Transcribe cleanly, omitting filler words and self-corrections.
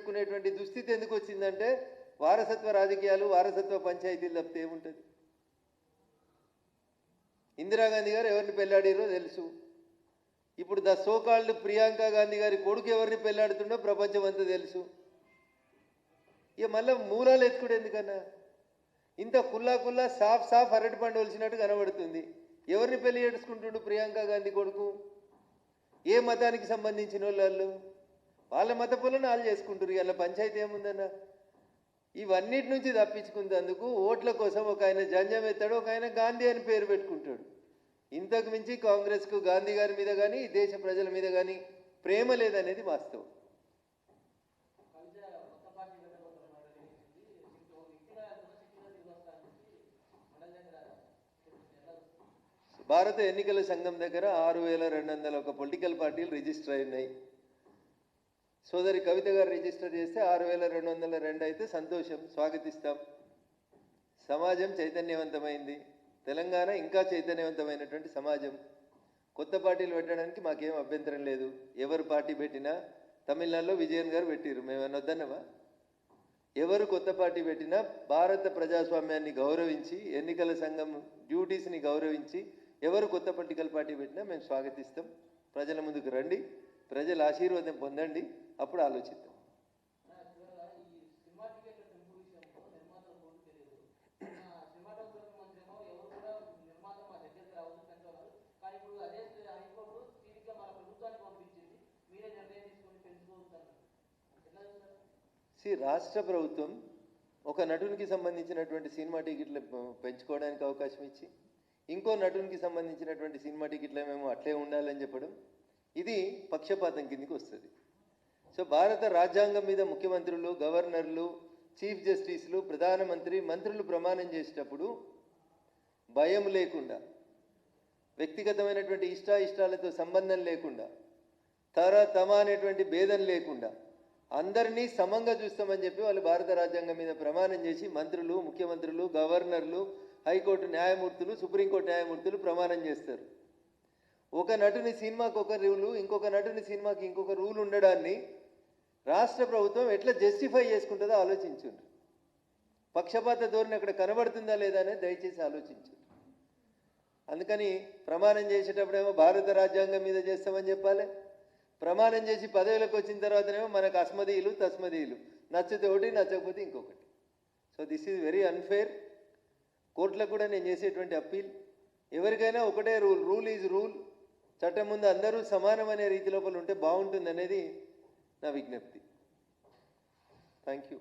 పెట్టుకునేటువంటి దుస్థితి ఎందుకు వచ్చిందంటే వారసత్వ రాజకీయాలు, వారసత్వ పంచాయతీలు తప్పితే ఏముంటుంది? ఇందిరాగాంధీ గారు ఎవరిని పెళ్లాడిరో తెలుసు. ఇప్పుడు ద సోకాల్డ్ ప్రియాంక గాంధీ గారి కొడుకు ఎవరిని పెళ్లాడుతుండో ప్రపంచం అంతా తెలుసు. ఇక మళ్ళీ మూలాలు ఎత్తుకుడు ఎందుకన్నా? ఇంత కుల్లా సాఫ్ అరటి పండు వలిసినట్టు కనబడుతుంది. ఎవరిని పెళ్లి చేసుకుంటుండు ప్రియాంక గాంధీ కొడుకు? ఏ మతానికి సంబంధించిన వాళ్ళు? వాళ్ళ మత పొలను వాళ్ళు చేసుకుంటారు. ఇలా పంచాయతీ ఏముందన్నా? ఇవన్నిటి నుంచి తప్పించుకునేందుకు ఓట్ల కోసం ఒక ఆయన జంజం ఎత్తాడు, ఒక ఆయన గాంధీ అని పేరు పెట్టుకుంటాడు. ఇంతకు మించి కాంగ్రెస్కు గాంధీ గారి మీద కానీ దేశ ప్రజల మీద కానీ ప్రేమ లేదనేది వాస్తవం. భారత ఎన్నికల సంఘం దగ్గర 6201 పొలిటికల్ పార్టీలు రిజిస్టర్ అయినాయి. సోదరి కవిత గారు రిజిస్టర్ చేస్తే 6202 అయితే సంతోషం, స్వాగతిస్తాం. సమాజం చైతన్యవంతమైంది. తెలంగాణ ఇంకా చైతన్యవంతమైనటువంటి సమాజం. కొత్త పార్టీలు పెట్టడానికి మాకేం అభ్యంతరం లేదు. ఎవరు పార్టీ పెట్టినా, తమిళనాడులో విజయన్ గారు పెట్టిరు, మేము అనొద్దన్నమా? ఎవరు కొత్త పార్టీ పెట్టినా భారత ప్రజాస్వామ్యాన్ని గౌరవించి, ఎన్నికల సంఘం డ్యూటీస్ని గౌరవించి ఎవరు కొత్త పొలిటికల్ పార్టీ పెట్టినా మేము స్వాగతిస్తాం. ప్రజల ముందుకు రండి, ప్రజల ఆశీర్వాదం పొందండి, అప్పుడు ఆలోచిద్దాం. రాష్ట్ర ప్రభుత్వం ఒక నటునికి సంబంధించినటువంటి సినిమా టికెట్లు పెంచుకోవడానికి అవకాశం ఇచ్చి, ఇంకో నటునికి సంబంధించినటువంటి సినిమా టికెట్లు మేము అట్లే ఉండాలని చెప్పడం, ఇది పక్షపాతం కిందికి వస్తుంది. సో భారత రాజ్యాంగం మీద ముఖ్యమంత్రులు, గవర్నర్లు, చీఫ్ జస్టిస్లు, ప్రధానమంత్రి, మంత్రులు ప్రమాణం చేసేటప్పుడు భయం లేకుండా, వ్యక్తిగతమైనటువంటి ఇష్టాయిష్టాలతో సంబంధం లేకుండా, తమ అనేటువంటి భేదం లేకుండా అందరినీ సమంగా చూస్తామని చెప్పి వాళ్ళు భారత రాజ్యాంగం మీద ప్రమాణం చేసి మంత్రులు, ముఖ్యమంత్రులు, గవర్నర్లు, హైకోర్టు న్యాయమూర్తులు, సుప్రీంకోర్టు న్యాయమూర్తులు ప్రమాణం చేస్తారు. ఒక నటుని సినిమాకి ఒక రూలు, ఇంకొక నటుని సినిమాకి ఇంకొక రూల్ ఉండడాన్ని రాష్ట్ర ప్రభుత్వం ఎట్లా జస్టిఫై చేసుకుంటుందో ఆలోచించండి. పక్షపాత ధోరణి అక్కడ కనబడుతుందా లేదా అనేది దయచేసి ఆలోచించండి. అందుకని ప్రమాణం చేసేటప్పుడేమో భారత రాజ్యాంగం మీద చేస్తామని చెప్పాలి, ప్రమాణం చేసి పదవిలోకి వచ్చిన తర్వాతనేమో మనకు అస్మదీయులు, తస్మదీయులు, నచ్చితే ఒకటి, నచ్చకపోతే ఇంకొకటి. So this is very unfair. కోర్టులకు కూడా నేను చేసేటువంటి అప్పీల్, ఎవరికైనా ఒకటే రూల్, రూల్ ఈజ్ రూల్, చట్టం ముందు అందరూ సమానం అనే రీతి లోపల ఉంటే బాగుంటుంది అనేది నా విజ్ఞప్తి. Thank you.